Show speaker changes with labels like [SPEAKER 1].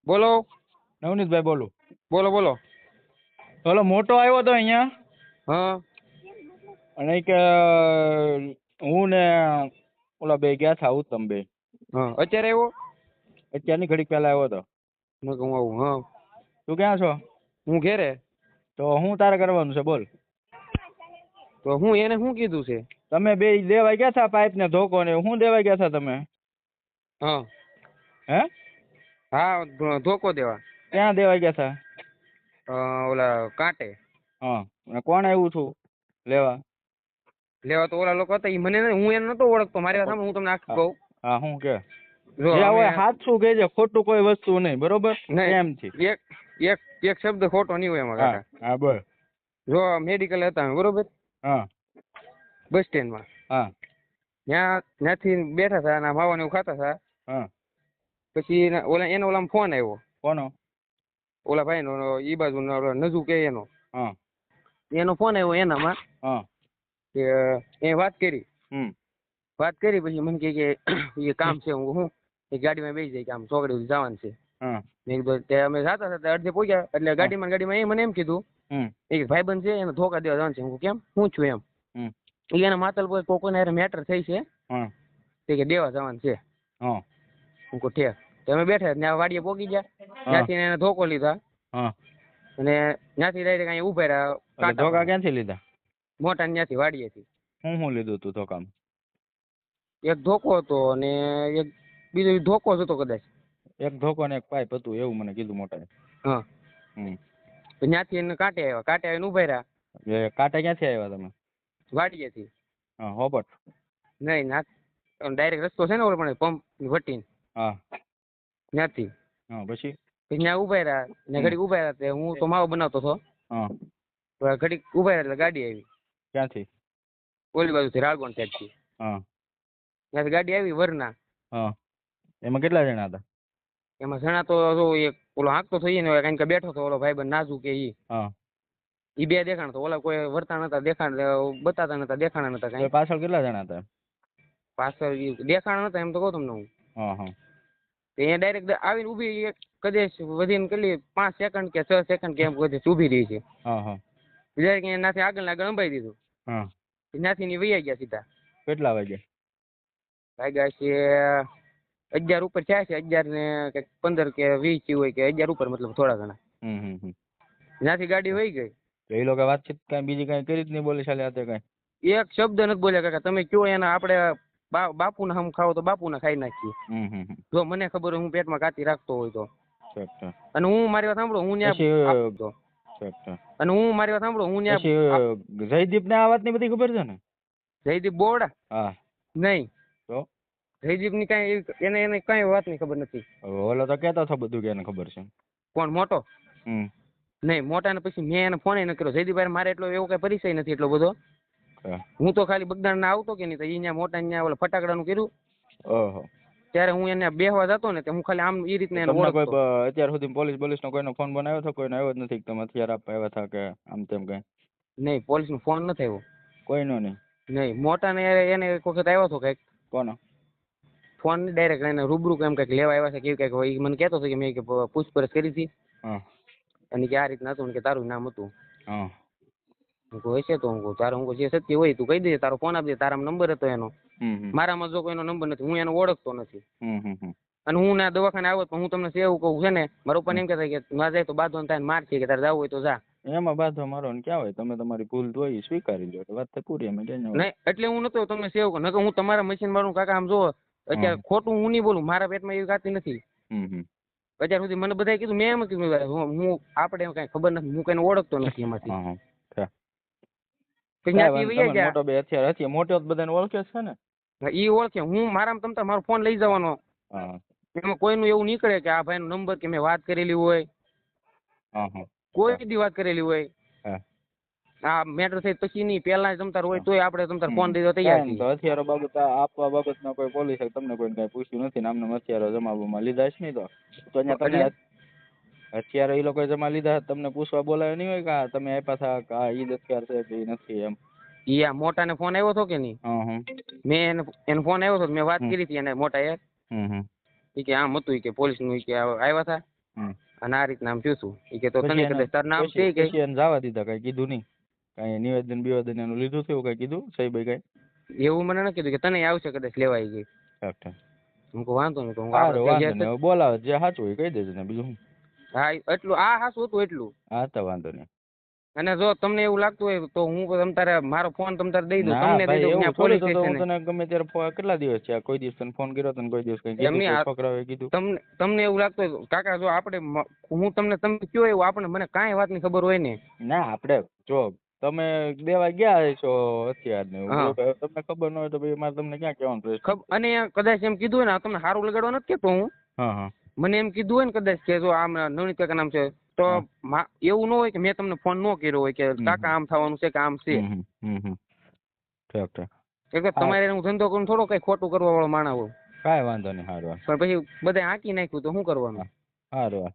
[SPEAKER 1] બોલો.
[SPEAKER 2] નવનીતભાઈ બોલું.
[SPEAKER 1] બોલો બોલો.
[SPEAKER 2] ઓલો મોટો આવ્યો તો અહીંયા
[SPEAKER 1] હા
[SPEAKER 2] અને કે હું ને ઓલા બે ગયા હતા ઉત્તમ બે
[SPEAKER 1] હા અત્યારે આવ્યો.
[SPEAKER 2] અત્યારની ઘડીક પહેલા આવ્યો હતો.
[SPEAKER 1] મેં કહું આવું. હા
[SPEAKER 2] તું ક્યાં છો?
[SPEAKER 1] હું ઘેરે.
[SPEAKER 2] તો હું તારે કરવાનું છે બોલ.
[SPEAKER 1] તો હું એને શું કીધું છે?
[SPEAKER 2] તમે બે દેવા ગયા હતા પાઇપ ને ધોકો ને હું દેવા ગયા હતા તમે?
[SPEAKER 1] હા
[SPEAKER 2] હે
[SPEAKER 1] હા ધોકો દેવા.
[SPEAKER 2] ક્યાં દેવા ગયા હતા?
[SPEAKER 1] ઓલા કાંટે.
[SPEAKER 2] હા અને કોણ આવ્યું છું લેવા?
[SPEAKER 1] લેવા તો ઓલા લોકો હતા. ઈ મને હું એને નતો ઓળખતો. મારી વાત સાંભળ, હું તમને આખું કહું.
[SPEAKER 2] હા હું કે
[SPEAKER 1] જો
[SPEAKER 2] જે
[SPEAKER 1] અમે
[SPEAKER 2] હોય સાચું કહેજે, ખોટું કોઈ વસ્તુ નહીં, બરોબર? એમથી
[SPEAKER 1] નહીં, એક એક શબ્દ ખોટો નહીં હોય એમાં
[SPEAKER 2] હા
[SPEAKER 1] કાકા.
[SPEAKER 2] હા બોલ.
[SPEAKER 1] જો મેડિકલ હતા અમે, બરોબર,
[SPEAKER 2] હા
[SPEAKER 1] બસ સ્ટેન્ડમાં.
[SPEAKER 2] હા
[SPEAKER 1] ત્યાંથી બેઠા હતા અને માવાનું એવું ખાતા હતા.
[SPEAKER 2] હા
[SPEAKER 1] પછી ઓલામાં ફોન આવ્યો.
[SPEAKER 2] કોનો?
[SPEAKER 1] ઓલા ભાઈ નો, ઈ બાજુ નજુ કે એનો.
[SPEAKER 2] હા
[SPEAKER 1] એનો ફોન આવ્યો એનામાં.
[SPEAKER 2] હા
[SPEAKER 1] કે એ વાત કરી. વાત કરી પછી મને કે એ કામ છે. હું એ ગાડીમાં બેસી જાય કે આમ ચોકડી સુધી જવાનું છે.
[SPEAKER 2] હા
[SPEAKER 1] મેં કીધું તે અમે જાતા હતા અડધે પહોંચ્યા એટલે ગાડીમાં એ મને એમ કીધું એક ભાઈબંધ છે એને ધોકા દેવા જવાનું છે. હું કેમ, હું છું એમ. એના માતલ પર કોકોને મેટર થઈ છે તે કે દેવા જવાનું છે. હું કહું ઠેક. તો અમે બેઠા ત્યાં વાડીએ પોગી ગયા. ત્યાંથી એને ધોકો લીધા અને ત્યાંથી ડાયરેક્ટ અહીંયા ઉભા રહ્યા.
[SPEAKER 2] ધોકા ક્યાંથી લીધા?
[SPEAKER 1] મોટા ત્યાંથી વાડીએથી.
[SPEAKER 2] હું લીધું તું ધોકામાં?
[SPEAKER 1] એક ધોકો હતો અને એક બીજો ધોકો જ હતો કદાચ.
[SPEAKER 2] એક ધોકો ને એક પાઇપ હતું એવું મને કીધું મોટા.
[SPEAKER 1] હા ત્યાંથી એને કાંટે આવ્યા. કાંટે આવીને ઉભા રહ્યા.
[SPEAKER 2] કાંટે ક્યાંથી આવ્યા તમે?
[SPEAKER 1] વાડીએથી.
[SPEAKER 2] હા હોબટ?
[SPEAKER 1] નહીં, ડાયરેક્ટ રસ્તો છે ને ઓલો પણ પંપ વટીને.
[SPEAKER 2] હા
[SPEAKER 1] ત્યાંથી.
[SPEAKER 2] હા પછી
[SPEAKER 1] ત્યાં ઉભા રહ્યા ને ઘડીક ઉભા રહ્યા. તે હું તો માવો બનાવતો હતો.
[SPEAKER 2] હા
[SPEAKER 1] ઘડીક ઉભા રહ્યા એટલે ગાડી આવી.
[SPEAKER 2] ક્યાંથી?
[SPEAKER 1] ઓલી બાજુથી રાળગોણ સાઈડથી.
[SPEAKER 2] હા
[SPEAKER 1] ત્યાંથી ગાડી આવી વરના.
[SPEAKER 2] હા એમાં કેટલા જણા હતા?
[SPEAKER 1] એમાં જણા તો જો એક ઓલો હાંકતો થઈ ને કારણ કે બેઠો હતો ઓલો ભાઈબંધ નાજુ કે ઈ.
[SPEAKER 2] હા
[SPEAKER 1] ઈ બે દેખાણ તો ઓલા કોઈ વર્તા નતા દેખાણ બતાતા નતા દેખાણા નતા કઈ.
[SPEAKER 2] પાછળ કેટલા જણા હતા?
[SPEAKER 1] પાછળ દેખાણા નતા એમ તો કહું તમને હું.
[SPEAKER 2] હા હા
[SPEAKER 1] એ ડાયરેક્ટ આવીને ઊભી કદાચ વધીને કેટલી 5 સેકન્ડ કે 6 સેકન્ડ કે એમ કદાચ ઊભી રહી છે.
[SPEAKER 2] હા હા
[SPEAKER 1] ડાયરેક્ટ એનાથી આગળ અંબાઈ દીધું.
[SPEAKER 2] હા
[SPEAKER 1] ત્યાંથી ની વૈયા ગયા સીધા.
[SPEAKER 2] કેટલા વાગે?
[SPEAKER 1] વાગ્યા છે 11 ઉપર થયા છે. 11 ને કંઈક 15 કે 20 થયું હોય કે 11 ઉપર, મતલબ થોડા ઘણા. ત્યાંથી ગાડી વહી ગઈ.
[SPEAKER 2] એ લોકો વાતચીત કઈ બીજી કઈ કરી જ નહીં બોલી ચાલે આતે કઈ?
[SPEAKER 1] એક શબ્દ નથી બોલ્યા કાકા. તમે કયો એના આપણે બાપુના હમ ખાવો તો બાપુના ખાઈ નાખીએ. જો મને ખબર હોય હું પેટમાં કાતી રાખતો હોય તો. અને હું મારી વાત સાંભળો, હું મારી વાત સાંભળો, હું
[SPEAKER 2] જયદીપ ને આ વાત ની બધી ખબર છે ને?
[SPEAKER 1] જયદીપ બોરડા?
[SPEAKER 2] હા
[SPEAKER 1] નહીં,
[SPEAKER 2] તો
[SPEAKER 1] જયદીપ ની કઈ એને કઈ વાત ની ખબર નથી.
[SPEAKER 2] ઓલો તો કેતો હતો બધું કે એને ખબર છે.
[SPEAKER 1] કોણ મોટો? નહીં, મોટા ને પછી મેં એને ફોન ન કર્યો. જયદીપભાઈ મારે એટલો એવો કઈ પરિચય નથી એટલો બધો. હું તો ખાલી બગદાણ ના આવતો કે નહીં તો અહીંયા મોટા અહીંયા ઓલા ફટાકડાનું કર્યું. ઓહો. ત્યારે હું એને બેહવા જતો ને હું ખાલી આમ એ રીતના એને ઓળખતો.
[SPEAKER 2] અત્યાર સુધી પોલીસ નો કોઈનો ફોન બનાવ્યો હતો? કોઈનો આવ્યો જ નથી? તમે હથિયાર આપવા આવ્યા હતા કે આમ તેમ કઈ?
[SPEAKER 1] નહીં, પોલીસ નો ફોન નથી આવ્યો.
[SPEAKER 2] કોઈનો નહીં?
[SPEAKER 1] નહીં, મોટા ને એને એક વખત આવ્યો હતો કઈક.
[SPEAKER 2] કોનો
[SPEAKER 1] ફોન? ડાયરેક્ટ એને રૂબરૂ કેમ કઈક લેવા આવ્યા છે કેવું કઈક મને કહેતો હતો કે મેં પૂછપરછ કરી હતી. અને કે આ રીતના હતું કે તારું નામ હતું. હું કહું હશે તો. હું કહું તારું, હું જે સત્ય હોય તું કહી દેજે. તારો ફોન આપજે. તારામાં નંબર હતો એનો. મારામાં જો કોઈનો નંબર નથી. હું એને ઓળખતો નથી. અને હું ના દવાખાને આવ્યો પણ હું તમને એવું કહું છે ને, મારા પપ્પાને એમ કહેતા કે ના જાય તો બાંધો થાય માર છે કે તારે જવું હોય તો જા.
[SPEAKER 2] એમાં બાંધો મારો ને ક્યાં હોય? તમે તમારી ભૂલ હોય સ્વીકારી લો, વાત તો પૂરી. એમ
[SPEAKER 1] નહીં એટલે હું નતો તમને સેવ કહું. નકર હું તમારા મશીન મારું કાકા આમ જો અત્યારે ખોટું હું નહીં બોલું. મારા પેટમાં એવી ગાતી નથી. અત્યાર સુધી મને બધાએ કીધું, મેં એમ કીધું હું આપણે એમ કઈ ખબર નથી. હું કઈને ઓળખતો નથી એમાંથી.
[SPEAKER 2] મોટો બે હથિયાર મોટો બધાને ઓળખે છે ને?
[SPEAKER 1] ઈ ઓળખે. હું મારામાં તમતા મારો ફોન લઈ જવાનો. એમાં કોઈનું એવું નીકળે કે આ ભાઈ નો નંબર કે મેં વાત કરેલી હોય. કોઈ દી વાત કરેલી હોય. આ મેટર થઈ પછી નહીં, પેલા તમતાર હોય તોય આપણે તમતાર ફોન દઈ દો તૈયાર છીએ.
[SPEAKER 2] હથિયારો બાબત આપવા બાબતમાં કોઈ પોલીસે તમને કોઈ કઈ પૂછ્યું નથી ને? આમને હથિયારો જમાવવામાં લીધા છે નહીં તો અહીંયા તમે હથિયારો એ લોકો જમા લીધા તમને પૂછવા બોલાયો નહીં હોય કે તમે આપ્યા હતા આ ઈદ હથિયાર છે કે નથી એમ?
[SPEAKER 1] ઈ આ મોટા ને ફોન આવ્યો હતો કે નહીં? મેં એને ફોન આવ્યો હતો, મેં વાત કરી હતી એને મોટા યાર. કે આમ હતું કે પોલીસ નું કે આવ્યા હતા.
[SPEAKER 2] હમ.
[SPEAKER 1] અને આ રીતના આમ થયું ઈ કે તો
[SPEAKER 2] પછી
[SPEAKER 1] તને
[SPEAKER 2] એને-
[SPEAKER 1] કદાચ તારું નામ છે
[SPEAKER 2] પછી
[SPEAKER 1] કે
[SPEAKER 2] પછી એને જવા દીધા, કઈ કીધું નહીં? કઈ નિવેદન બિવેદન એનું લીધું થયું, કઈ કીધું સાહેબે કઈ?
[SPEAKER 1] એવું મને ન કીધું કે તને આવશે કદાચ લેવા ઈ કે.
[SPEAKER 2] ઠીક ઠીક.
[SPEAKER 1] હું કહું વાંધો નહીં તો હું
[SPEAKER 2] સારું,
[SPEAKER 1] આપણે
[SPEAKER 2] વાંધો નહીં. હવે બોલાવે જે સાચું હોય એ કહી દેજો ને, બીજું શું.
[SPEAKER 1] હા એટલું આ હાસું હતું એટલું.
[SPEAKER 2] હા તો વાંધો નહીં.
[SPEAKER 1] અને જો તમને એવું લાગતું હોય તો હું તમ તારે મારો ફોન તમ તારે દઈ દઉં,
[SPEAKER 2] ના
[SPEAKER 1] તમને દઈ
[SPEAKER 2] ભાઈ,
[SPEAKER 1] દઉં
[SPEAKER 2] એવું
[SPEAKER 1] ત્યાં
[SPEAKER 2] થોડી
[SPEAKER 1] પોલીસ
[SPEAKER 2] તો હું
[SPEAKER 1] સ્ટેશને.
[SPEAKER 2] તને ગમે ત્યારે કેટલા દિવસ છે કોઈ દિવસ તને ફોન કર્યો તને કોઈ દિવસ કઈ કીધું
[SPEAKER 1] એમની
[SPEAKER 2] કોઈ
[SPEAKER 1] આ-
[SPEAKER 2] છોકરાઓએ કીધું?
[SPEAKER 1] તમને એવું લાગતું હોય કાકા જો આપણે હું તમને તમે કયો એવું આપણે મને કાંઈ વાતની ખબર હોય ને.
[SPEAKER 2] ના આપણે જો તમે દેવા ગયા છો હથિયાર ને એવું
[SPEAKER 1] હા.
[SPEAKER 2] બરોબર, તમને ખબર ન હોય તો ભાઈ મારે તમને ક્યાં કહેવાનું પ્રશ્ન?
[SPEAKER 1] અને કદાચ એમ કીધું હોય ને તમને સારું લગાડવા નથી કેતો હું.
[SPEAKER 2] હા હા.
[SPEAKER 1] મને એમ કીધું હોય ને કદાચ કે જો આમ નવનીત કાકા નામ છે તો એવું ન હોય કે મેં તમને ફોન ન કર્યો હોય કે કાકા આમ થવાનું છે કે આમ છે.
[SPEAKER 2] ઠીક ઠીક.
[SPEAKER 1] એટલે તમારે હું ધંધો કરું થોડો કઈ ખોટું કરવા વાળો માણસ હોઉં.
[SPEAKER 2] કાંઈ વાંધો નહીં. સારું
[SPEAKER 1] પણ પછી બધા હાંકી નાખ્યું તો શું કરવાનું?
[SPEAKER 2] સારું.